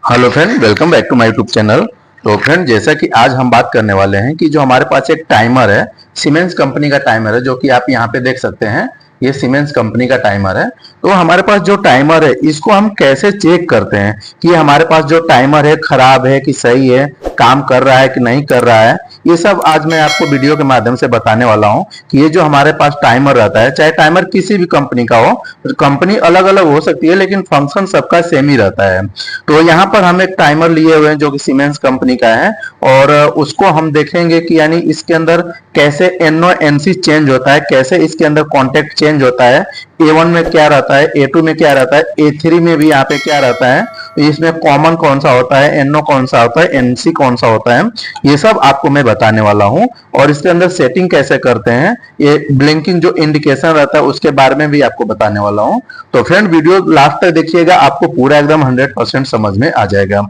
Hello friend, welcome back to my YouTube channel. तो friend, जैसा कि आज हम बात करने वाले हैं कि जो हमारे पास एक टाइमर है, सीमेंस कंपनी का टाइमर है, जो कि आप यहाँ पे देख सकते हैं। ये सीमेंस कंपनी का टाइमर है। तो हमारे पास जो टाइमर है, इसको हम कैसे चेक करते हैं कि हमारे पास जो टाइमर है खराब है कि सही है, काम कर रहा है कि नहीं कर रहा है। ये सब आज मैं आपको वीडियो के माध्यम से बताने वाला हूँ कि ये जो हमारे पास टाइमर रहता है, चाहे टाइमर किसी भी कंपनी का हो, कंपनी अलग अलग हो सकती है लेकिन फंक्शन सबका सेम ही रहता है। तो यहाँ पर हम एक टाइमर लिए हुए हैं जो कि सीमेंस कंपनी का है, और उसको हम देखेंगे कि यानी इसके अंदर कैसे एनओ एनसी चेंज होता है, कैसे इसके अंदर कॉन्टेक्ट चेंज होता है, A1 में क्या रहता है, A2 में क्या रहता है, A3 में भी यहाँ पे क्या रहता है, इसमें कॉमन कौन सा होता है, एनओ कौन सा होता है, एनसी कौन सा होता है, ये सब आपको मैं बताने वाला हूँ। और इसके अंदर सेटिंग कैसे करते हैं, ये ब्लिंकिंग जो इंडिकेशन रहता है उसके बारे में भी आपको बताने वाला हूँ। तो फ्रेंड, वीडियो लास्ट तक देखिएगा, आपको पूरा एकदम 100% समझ में आ जाएगा।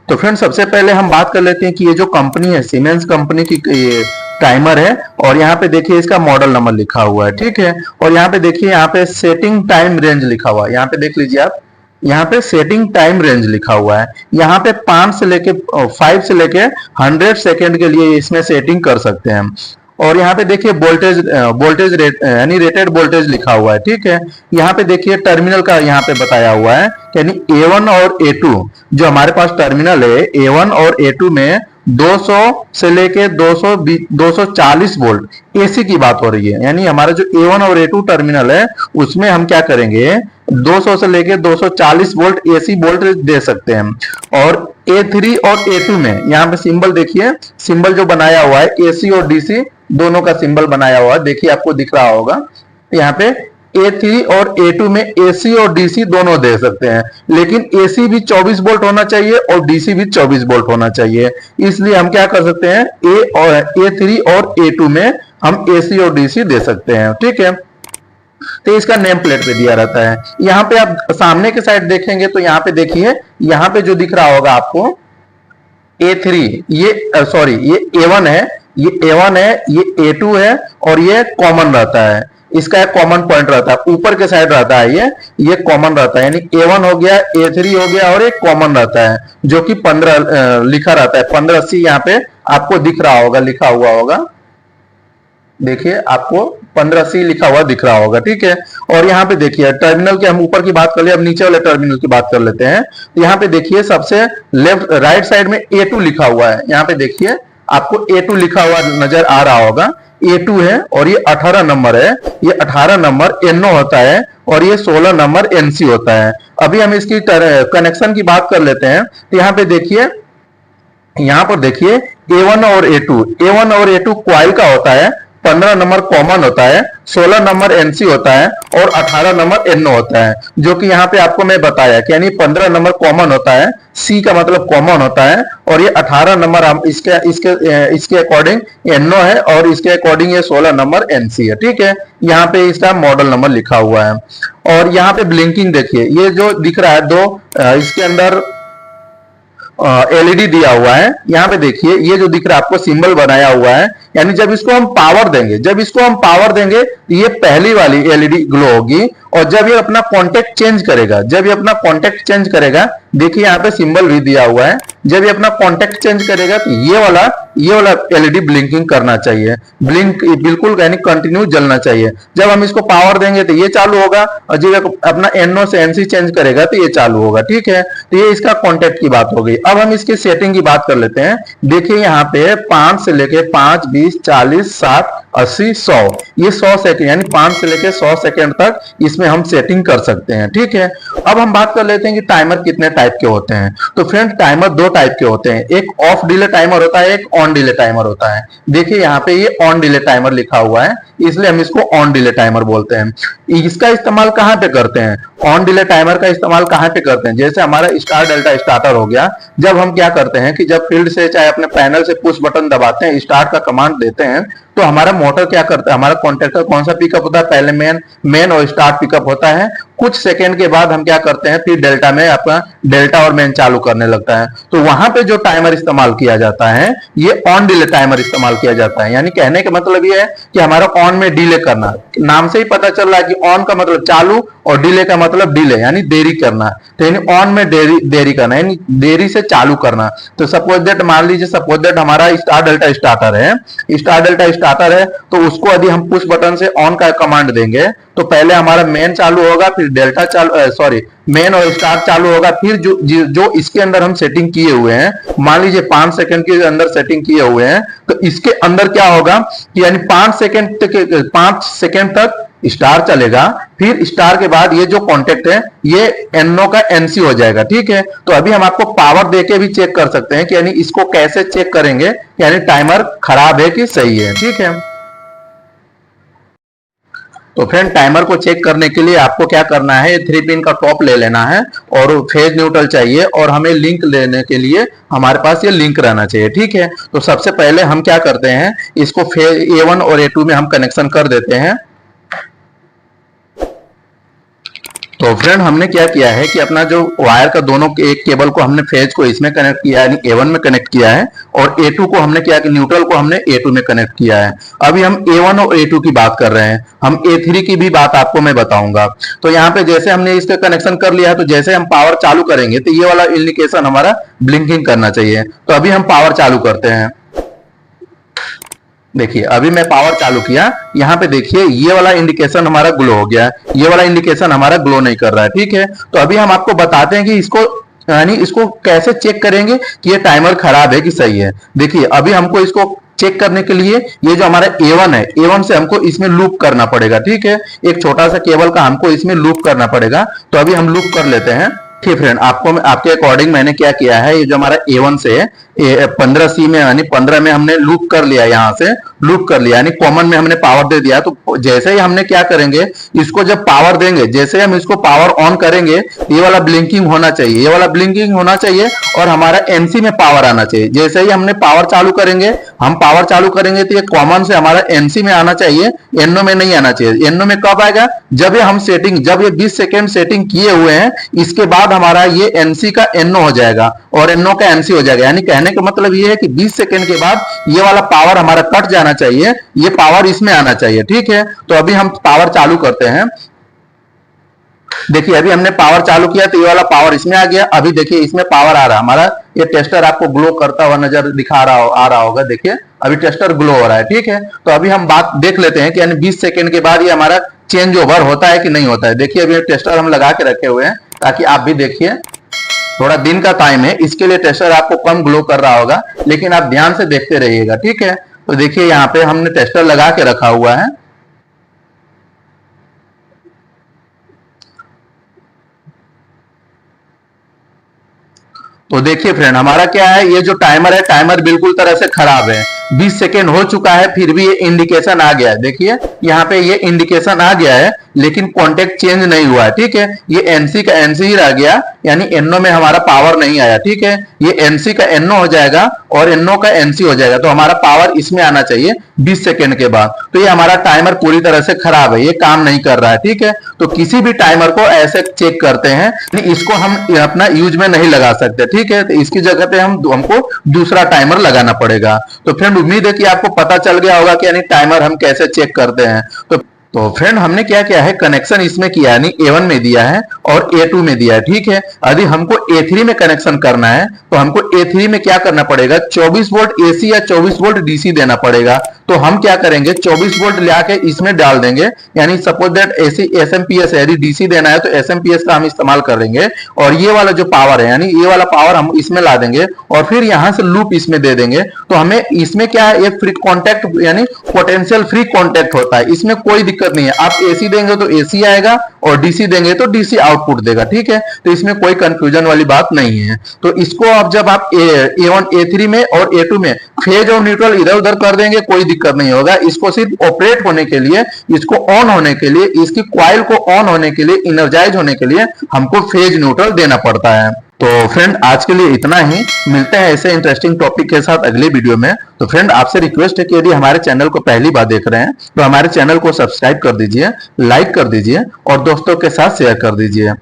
तो फ्रेंड, सबसे पहले हम बात कर लेते हैं कि ये जो कंपनी है, सीमेंस कंपनी की ये टाइमर है, और यहाँ पे देखिए इसका मॉडल नंबर लिखा हुआ है, ठीक है। और यहाँ पे देखिए, यहाँ पे सेटिंग टाइम रेंज लिखा हुआ है, यहाँ पे देख लीजिए आप, यहाँ पे सेटिंग टाइम रेंज लिखा हुआ है। यहाँ पे 5 से लेके 100 सेकेंड के लिए इसमें सेटिंग कर सकते हैं। और यहाँ पे देखिए वोल्टेज रेट यानी रेटेड वोल्टेज लिखा हुआ है, ठीक है। यहाँ पे देखिए टर्मिनल का यहाँ पे बताया हुआ है, यानी A1 और A2 जो हमारे पास टर्मिनल है, A1 और A2 में 200 से लेके 240 वोल्ट एसी की बात हो रही है। यानी हमारा जो A1 और A2 टर्मिनल है, उसमें हम क्या करेंगे, 200 से लेके 240 वोल्ट एसी वोल्टेज दे सकते हैं। और A3 और A2 में यहाँ पे सिंबल देखिए, सिंबल जो बनाया हुआ है, एसी और डीसी दोनों का सिंबल बनाया हुआ है, देखिए आपको दिख रहा होगा। यहाँ पे A3 और A2 में एसी और डीसी दोनों दे सकते हैं, लेकिन एसी भी 24 वोल्ट होना चाहिए और डीसी भी 24 वोल्ट होना चाहिए। इसलिए हम क्या कर सकते हैं, A3 और A2 में हम एसी और डीसी दे सकते हैं, ठीक है। तो इसका नेम प्लेट पे दिया रहता है। यहाँ पे आप सामने के साइड देखेंगे तो यहाँ पे देखिए, यहाँ पे जो दिख रहा होगा आपको A3, ये सॉरी ये A1 है, ये A1 है, ये A2 है, और ये कॉमन रहता है। इसका एक कॉमन पॉइंट रहता है, ऊपर के साइड रहता है, ये कॉमन रहता है। यानी A1 हो गया, A3 हो गया, और एक कॉमन रहता है जो कि 15 लिखा रहता है। 1580 यहाँ पे आपको दिख रहा होगा, लिखा हुआ होगा, देखिए आपको 15C लिखा हुआ दिख रहा होगा, ठीक है। और यहाँ पे देखिए टर्मिनल के, हम ऊपर की बात कर ले, अब नीचे वाले टर्मिनल की बात कर लेते हैं। तो यहाँ पे देखिए सबसे लेफ्ट राइट साइड में A2 लिखा हुआ है। यहाँ पे देखिए आपको A2 लिखा हुआ नजर आ रहा होगा, A2 है, और ये 18 नंबर है। ये 18 नंबर NO होता है, और ये 16 नंबर NC होता है। अभी हम इसकी कनेक्शन की बात कर लेते हैं। तो यहाँ पे देखिए, यहाँ पर देखिए A1 और A2 क्वाइल का होता है, 15 नंबर कॉमन होता है, 16 नंबर एनसी होता है, और 18 नंबर एनओ होता है, जो कि यहाँ पे आपको मैं बताया कि यानी 15 नंबर कॉमन होता है, सी का मतलब कॉमन होता है, और ये 18 नंबर हम इसके अकॉर्डिंग एनओ है, और इसके अकॉर्डिंग ये 16 नंबर एनसी है, ठीक है। यहाँ पे इसका मॉडल नंबर लिखा हुआ है। और यहाँ पे ब्लिंकिंग देखिए, ये जो दिख रहा है दो, इसके अंदर एलईडी दिया हुआ है। यहाँ पे देखिए ये जो दिख रहा है आपको सिंबल बनाया हुआ है, यानी जब इसको हम पावर देंगे ये पहली वाली एलईडी ग्लो होगी। और जब ये अपना कॉन्टेक्ट चेंज करेगा, देखिए यहाँ पे सिंबल भी दिया हुआ है, जब ये अपना कॉन्टेक्ट चेंज करेगा तो ये वाला एलईडी ब्लिंकिंग करना चाहिए, ब्लिंक बिल्कुल यानी कंटिन्यू जलना चाहिए। जब हम इसको पावर देंगे तो ये चालू होगा, और जब अपना एनओ से एनसी चेंज करेगा तो ये चालू होगा, ठीक है। तो ये इसका कॉन्टेक्ट की बात हो गई। अब हम इसकी सेटिंग की बात कर लेते हैं। देखिए यहाँ पे 5 से लेके 5, 20, 40, 60, 80, 100, ये 100 सेकंड यानी 5 से लेके 100 सेकंड तक इसमें हम सेटिंग कर सकते हैं, ठीक है। अब हम बात कर लेते हैं कि टाइमर कितने टाइप के होते हैं। तो फ्रेंड, टाइमर दो टाइप के होते हैं, एक ऑफ डिले टाइमर होता है, एक ऑन डिले टाइमर होता है। देखिए यहाँ पे ये ऑन डिले टाइमर लिखा हुआ है, इसलिए हम इसको ऑन डिले टाइमर बोलते हैं। इसका इस्तेमाल कहाँ पे करते हैं, ऑन डिले टाइमर का इस्तेमाल कहाँ पे करते हैं, जैसे हमारा स्टार डेल्टा स्टार्टर हो गया, जब हम क्या करते हैं कि जब फील्ड से चाहे अपने पैनल से पुश बटन दबाते हैं, स्टार्ट का कमांड देते हैं, तो हमारा मोटर क्या करता है, हमारा कॉन्टेक्टर कौन सा पिकअप होता है, पहले मेन और स्टार्ट पिकअप होता है, कुछ सेकंड के बाद हम क्या करते हैं, फिर डेल्टा में अपना डेल्टा और मेन चालू करने लगता है। तो वहां पे जो टाइमर इस्तेमाल किया जाता है ये ऑन डिले टाइमर इस्तेमाल किया जाता है। यानी कहने का मतलब ये है कि हमारा ऑन में डिले करना, नाम से ही पता चल रहा है कि ऑन का मतलब चालू और डिले का मतलब डिले यानी देरी करना। तो यानी ऑन में देरी करना यानी देरी से चालू करना। तो सपोज दैट मान लीजिए सपोज दैट हमारा स्टार डेल्टा स्टार्टर है, स्टार डेल्टा स्टार्टर है, तो उसको यदि हम पुश बटन से ऑन का कमांड देंगे तो पहले हमारा मेन चालू होगा, फिर डेल्टा चालू सॉरी मेन और स्टार चालू होगा, फिर जो इसके अंदर हम सेटिंग किए हुए हैं, मान लीजिए 5 सेकंड के अंदर सेटिंग किए हुए हैं, तो इसके अंदर क्या होगा कि यानी 5 सेकंड तक स्टार चलेगा, फिर स्टार के बाद ये जो कॉन्टेक्ट है ये एनओ का एनसी हो जाएगा। ठीक है, तो अभी हम आपको पावर देके भी चेक कर सकते हैं कि यानी इसको कैसे चेक करेंगे यानी टाइमर खराब है कि सही है। ठीक है, तो फ्रेंड टाइमर को चेक करने के लिए आपको क्या करना है, 3 पिन का टॉप ले लेना है और फेज न्यूट्रल चाहिए और हमें लिंक लेने के लिए हमारे पास ये लिंक रहना चाहिए। ठीक है, तो सबसे पहले हम क्या करते हैं, इसको फेज A1 और A2 में हम कनेक्शन कर देते हैं। तो फ्रेंड हमने क्या किया है कि अपना जो वायर का दोनों एक केबल को हमने फेज को इसमें कनेक्ट किया यानी A1 में कनेक्ट किया है और A2 को हमने क्या कि न्यूट्रल को हमने A2 में कनेक्ट किया है। अभी हम A1 और A2 की बात कर रहे हैं, हम A3 की भी बात आपको मैं बताऊंगा। तो यहाँ पे जैसे हमने इसका कनेक्शन कर लिया है, तो जैसे हम पावर चालू करेंगे तो ये वाला इंडिकेशन हमारा ब्लिंकिंग करना चाहिए। तो अभी हम पावर चालू करते हैं। देखिए अभी मैं पावर चालू किया, यहाँ पे देखिए ये वाला इंडिकेशन हमारा ग्लो हो गया, ये वाला इंडिकेशन हमारा ग्लो नहीं कर रहा है। ठीक है, तो अभी हम आपको बताते हैं कि इसको यानी इसको कैसे चेक करेंगे कि ये टाइमर खराब है कि सही है। देखिए अभी हमको इसको चेक करने के लिए ये जो हमारा A1 है, A1 से हमको इसमें लूप करना पड़ेगा। ठीक है, एक छोटा सा केबल का हमको इसमें लूप करना पड़ेगा। तो अभी हम लूप कर लेते हैं। ठीक फ्रेंड, आपके अकॉर्डिंग मैंने क्या किया है, ये जो हमारा A1 से 15C में यानी 15 में हमने लूप कर लिया, यहाँ से लूप कर लिया यानी कॉमन में हमने पावर दे दिया। तो जैसे ही हमने क्या करेंगे, इसको जब पावर देंगे, जैसे हम इसको पावर ऑन करेंगे, ये वाला ब्लिंकिंग होना चाहिए, ये वाला ब्लिंकिंग होना चाहिए और हमारा एनसी में पावर आना चाहिए। जैसे ही हमने पावर चालू करेंगे, हम पावर चालू करेंगे तो ये कॉमन से हमारा एनसी में आना चाहिए, एनओ में नहीं आना चाहिए। एनओ में कब आएगा, जब ये 20 सेकेंड सेटिंग किए हुए हैं, इसके बाद हमारा ये एनसी का एनओ हो जाएगा और एनओ का एनसी हो जाएगा। यानी कहने का मतलब ये है कि 20 सेकंड के बाद ये वाला पावर हमारा कट जाना चाहिए, ये पावर इसमें आना चाहिए। ठीक है, तो अभी हम पावर चालू करते हैं। देखिए अभी हमने पावर चालू किया तो ये वाला पावर इसमें आ गया। अभी देखिए इसमें पावर आ रहा है हमारा, ये टेस्टर आपको ग्लो करता हुआ नजर आ रहा होगा। देखिए अभी टेस्टर ग्लो हो रहा है। ठीक है, तो अभी हम बात देख लेते हैं कि यानी 20 सेकंड के बाद ये हमारा चेंज ओवर होता है कि नहीं होता है। देखिए अभी टेस्टर हम लगा के रखे हुए हैं ताकि आप भी देखिए, थोड़ा दिन का टाइम है इसके लिए टेस्टर आपको कम ग्लो कर रहा होगा, लेकिन आप ध्यान से देखते रहिएगा। ठीक है, तो देखिए यहाँ पे हमने टेस्टर लगा के रखा हुआ है। तो देखिए फ्रेंड हमारा क्या है, ये जो टाइमर है, टाइमर बिल्कुल तरह से खराब है। 20 सेकेंड हो चुका है फिर भी ये इंडिकेशन आ गया है। देखिए यहाँ पे ये इंडिकेशन आ गया है लेकिन कॉन्टेक्ट चेंज नहीं हुआ है। ठीक है, ये एनसी का एनसी ही रह गया यानी एनओ में हमारा पावर नहीं आया। ठीक है, ये एनसी का एनओ हो जाएगा और एनओ का एनसी हो जाएगा, तो हमारा पावर इसमें आना चाहिए 20 सेकेंड के बाद। तो ये हमारा टाइमर पूरी तरह से खराब है, ये काम नहीं कर रहा है। ठीक है, तो किसी भी टाइमर को ऐसे चेक करते हैं, इसको हम अपना यूज में नहीं लगा सकते। ठीक है, तो इसकी जगह पे हमको दूसरा टाइमर लगाना पड़ेगा। तो फ्रेंड उम्मीद है कि आपको पता चल गया होगा कि यानी टाइमर हम कैसे चेक करते हैं। तो फ्रेंड हमने क्या किया है, कनेक्शन इसमें किया यानी A1 में दिया है और A2 में दिया है। ठीक है, यदि हमको A3 में कनेक्शन करना है तो हमको A3 में क्या करना पड़ेगा, 24 वोल्ट AC या 24 वोल्ट DC देना पड़ेगा। तो हम क्या करेंगे, 24 वोल्ट लाके इसमें डाल देंगे, यानी सपोज दैट AC SMPS है, यदि DC देना है तो SMPS का हम इस्तेमाल करेंगे और ये वाला जो पावर है यानी ये वाला पावर हम इसमें ला देंगे और फिर यहां से लूप इसमें दे देंगे। तो हमें इसमें क्या है, एक फ्री कॉन्टैक्ट यानी पोटेंशियल फ्री कॉन्टैक्ट होता है, इसमें कोई दिक्कत नहीं है। आप AC देंगे तो AC आएगा और DC देंगे तो DC आउटपुट देगा। ठीक है, तो इसमें कोई कंफ्यूजन वाली बात नहीं है। तो इसको अब जब आप A1 A3 में और A2 में फेज और न्यूट्रल इधर उधर कर देंगे कोई दिक्कत नहीं होगा। इसको सिर्फ ऑपरेट होने के लिए, इसको ऑन होने के लिए, इसकी क्वाइल को ऑन होने के लिए, इनर्जाइज होने के लिए हमको फेज न्यूट्रल देना पड़ता है। तो फ्रेंड आज के लिए इतना ही, मिलते हैं ऐसे इंटरेस्टिंग टॉपिक के साथ अगले वीडियो में। तो फ्रेंड आपसे रिक्वेस्ट है कि यदि हमारे चैनल को पहली बार देख रहे हैं तो हमारे चैनल को सब्सक्राइब कर दीजिए, लाइक कर दीजिए और दोस्तों के साथ शेयर कर दीजिए।